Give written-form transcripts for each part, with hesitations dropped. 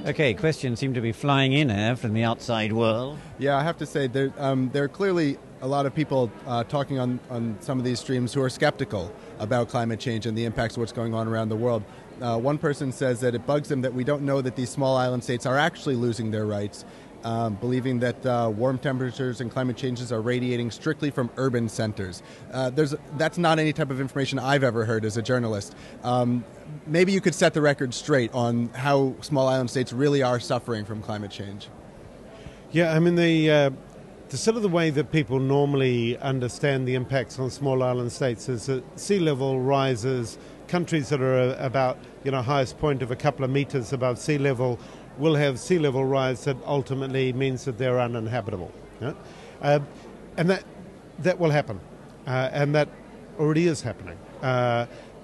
Okay, questions seem to be flying in here from the outside world. Yeah, I have to say, there are clearly a lot of people talking on some of these streams who are skeptical about climate change and the impacts of what's going on around the world. One person says that it bugs them that we don't know that these small island states are actually losing their rights, believing that warm temperatures and climate changes are radiating strictly from urban centers. That's not any type of information I've ever heard as a journalist. Maybe you could set the record straight on how small island states really are suffering from climate change. Yeah, I mean, the sort of the way that people normally understand the impacts on small island states is that sea level rises, countries that are about, highest point of a couple of meters above sea level will have sea level rise that ultimately means that they're uninhabitable. Yeah? And that will happen, and that already is happening.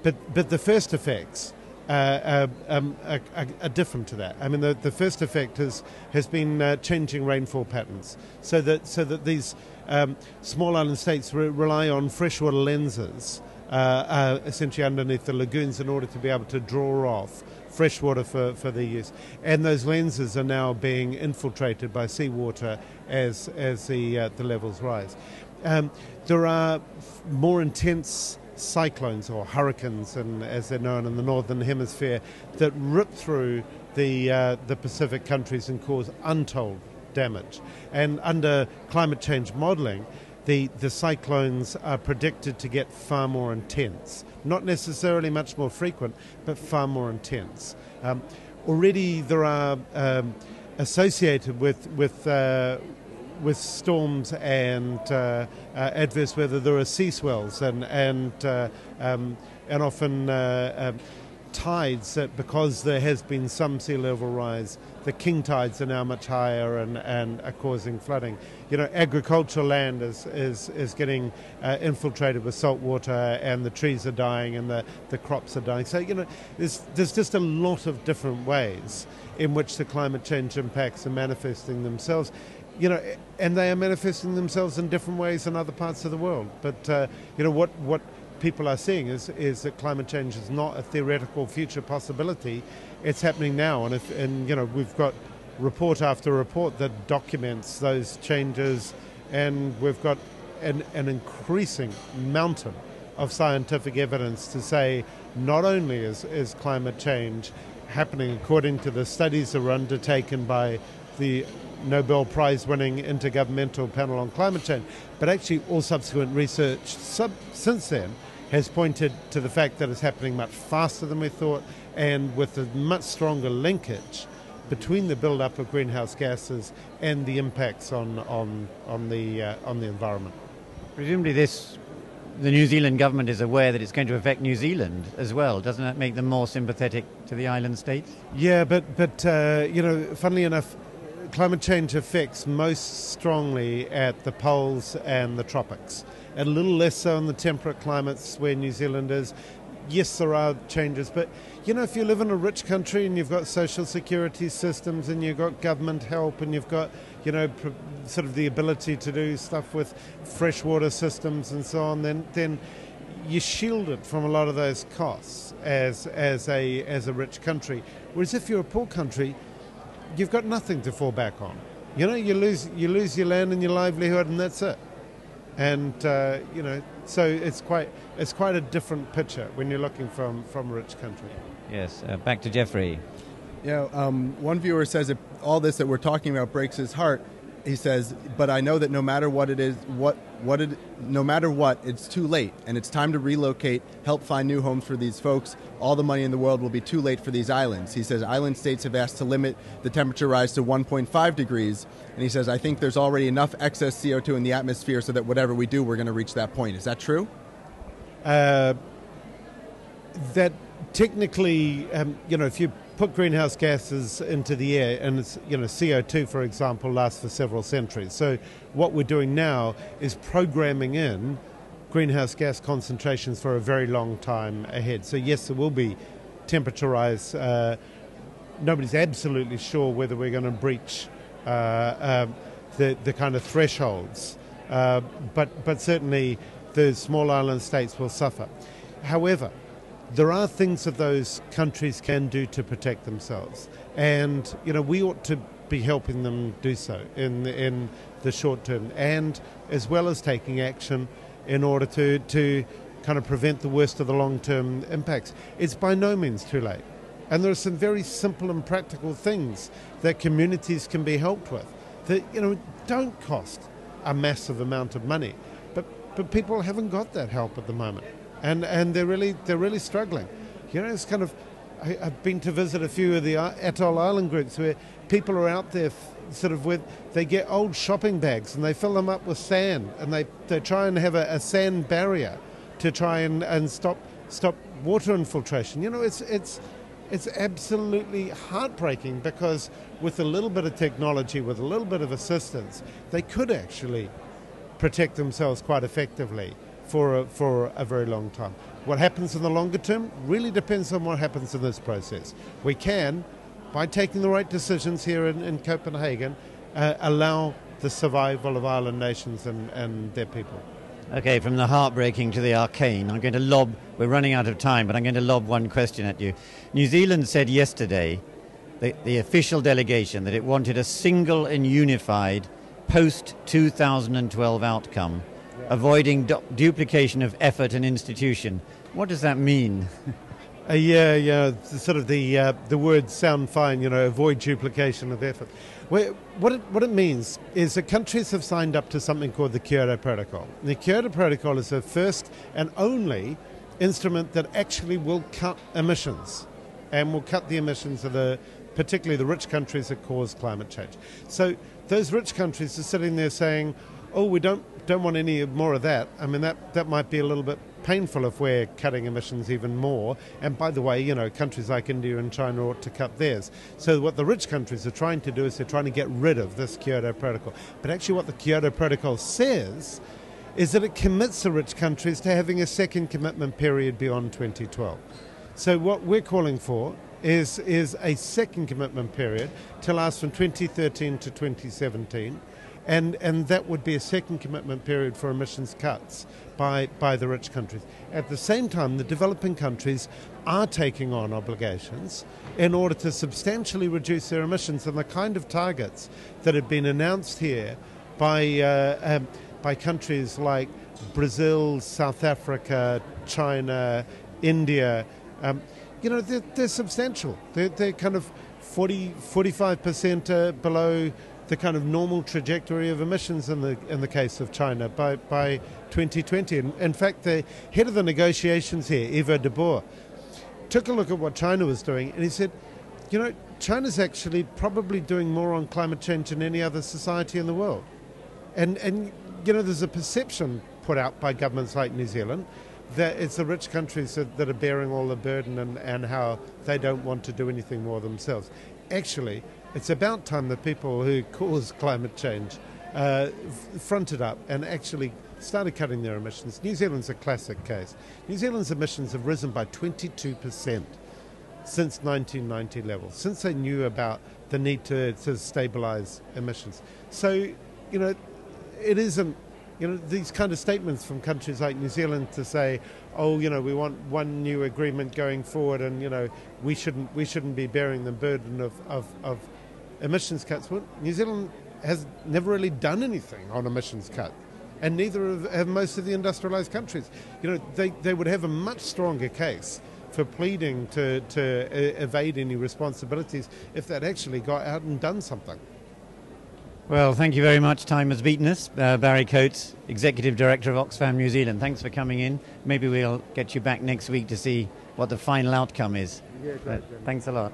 But the first effects are different to that. I mean, the first effect has been changing rainfall patterns, so that these small island states rely on freshwater lenses, essentially underneath the lagoons, in order to be able to draw off fresh water for their use. And those lenses are now being infiltrated by seawater as the levels rise. There are more intense cyclones or hurricanes, and as they're known in the northern hemisphere, that rip through the Pacific countries and cause untold damage. And under climate change modelling, the cyclones are predicted to get far more intense. Not necessarily much more frequent, but far more intense. Already there are associated with storms and adverse weather, there are sea swells and often tides that, because there has been some sea level rise, the king tides are now much higher and are causing flooding. Agricultural land is getting infiltrated with salt water, and the trees are dying and the crops are dying. So, there's just a lot of different ways in which the climate change impacts are manifesting themselves. And they are manifesting themselves in different ways in other parts of the world. But, what people are seeing is that climate change is not a theoretical future possibility. It's happening now. And we've got report after report that documents those changes, and we've got an increasing mountain of scientific evidence to say not only is climate change happening according to the studies that were undertaken by the Nobel Prize-winning Intergovernmental Panel on Climate Change, but actually all subsequent research since then has pointed to the fact that it's happening much faster than we thought, and with a much stronger linkage between the build-up of greenhouse gases and the impacts on the environment. Presumably the New Zealand government is aware that it's going to affect New Zealand as well. Doesn't that make them more sympathetic to the island states? Yeah, but funnily enough, climate change affects most strongly at the poles and the tropics, and a little less so in the temperate climates where New Zealand is. Yes, there are changes, but if you live in a rich country and you've got social security systems and you've got government help and you've got sort of the ability to do stuff with freshwater systems and so on, then you're shielded from a lot of those costs as a rich country. Whereas if you're a poor country, you've got nothing to fall back on. You lose your land and your livelihood, and that's it. And so it's quite a different picture when you're looking from a rich country. Yes, back to Jeffrey. One viewer says that all this that we're talking about breaks his heart. He says, but I know that no matter what it is, no matter what, it's too late, and it's time to relocate, help find new homes for these folks. All the money in the world will be too late for these islands. He says island states have asked to limit the temperature rise to 1.5 degrees, and he says, I think there's already enough excess CO2 in the atmosphere so that whatever we do, we're going to reach that point. Is that true? That technically, if you put greenhouse gases into the air, and it's, CO2, for example, lasts for several centuries. So what we're doing now is programming in greenhouse gas concentrations for a very long time ahead. So yes, there will be temperature rise. Nobody's absolutely sure whether we're going to breach the kind of thresholds, but certainly the small island states will suffer. However, there are things that those countries can do to protect themselves, and we ought to be helping them do so in the short term, and as well as taking action in order to kind of prevent the worst of the long-term impacts. It's by no means too late, and there are some very simple and practical things that communities can be helped with that don't cost a massive amount of money, but people haven't got that help at the moment, and they're really struggling. It's kind of, I've been to visit a few of the atoll island groups where people are out there they get old shopping bags and they fill them up with sand, and they try and have a sand barrier to try and stop water infiltration. It's absolutely heartbreaking, because with a little bit of technology, with a little bit of assistance, they could actually protect themselves quite effectively for a very long time. What happens in the longer term really depends on what happens in this process. We can, by taking the right decisions here in Copenhagen, allow the survival of island nations and their people. Okay, from the heartbreaking to the arcane, we're running out of time, but I'm going to lob one question at you. New Zealand said yesterday, the official delegation, that it wanted a single and unified post-2012 outcome, avoiding duplication of effort and institution. What does that mean? The words sound fine, avoid duplication of effort. What it means is that countries have signed up to something called the Kyoto Protocol. The Kyoto Protocol is the first and only instrument that actually will cut emissions, and will cut the emissions of particularly the rich countries that cause climate change. So those rich countries are sitting there saying, oh, we don't want any more of that. I mean, that might be a little bit painful if we're cutting emissions even more. And by the way, countries like India and China ought to cut theirs. So what the rich countries are trying to do is they're trying to get rid of this Kyoto Protocol. But actually what the Kyoto Protocol says is that it commits the rich countries to having a second commitment period beyond 2012. So what we're calling for is a second commitment period to last from 2013 to 2017. And that would be a second commitment period for emissions cuts by the rich countries. At the same time, the developing countries are taking on obligations in order to substantially reduce their emissions, and the kind of targets that have been announced here by countries like Brazil, South Africa, China, India, they're substantial. They're kind of 45% below the kind of normal trajectory of emissions in the case of China by 2020. And in fact, the head of the negotiations here, Ivo de Boer, took a look at what China was doing, and he said, China's actually probably doing more on climate change than any other society in the world. And there's a perception put out by governments like New Zealand that it's the rich countries that are bearing all the burden and how they don't want to do anything more themselves. Actually, it's about time the people who cause climate change fronted up and actually started cutting their emissions. New Zealand's a classic case. New Zealand's emissions have risen by 22% since 1990 levels, since they knew about the need to stabilise emissions. So, it isn't, these kind of statements from countries like New Zealand to say, oh, we want one new agreement going forward, and we shouldn't be bearing the burden of emissions cuts. Well, New Zealand has never really done anything on emissions cut, and neither have most of the industrialised countries. They would have a much stronger case for pleading to evade any responsibilities if they'd actually got out and done something. Well, thank you very much. Time has beaten us. Barry Coates, Executive Director of Oxfam New Zealand. Thanks for coming in. Maybe we'll get you back next week to see what the final outcome is. Yeah, great. Thanks a lot.